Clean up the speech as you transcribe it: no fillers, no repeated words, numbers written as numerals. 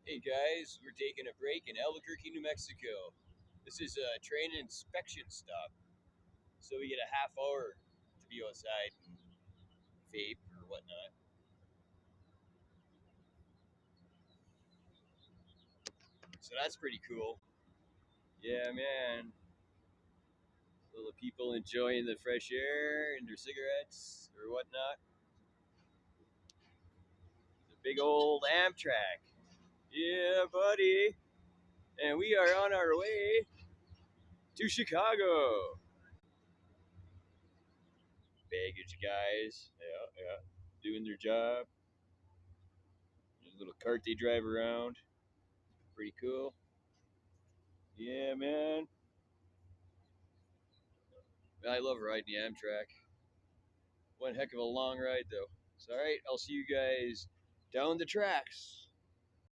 Hey guys, we're taking a break in Albuquerque, New Mexico. This is a train inspection stop, so we get a half hour to be outside and vape or whatnot. So that's pretty cool. Yeah, man. Little people enjoying the fresh air and their cigarettes or whatnot. The big old Amtrak. Yeah, buddy. And we are on our way to Chicago. Baggage guys. Yeah, yeah. Doing their job. There's a little cart they drive around. Pretty cool. Yeah, man. I love riding the Amtrak. One heck of a long ride, though. It's all right. I'll see you guys down the tracks.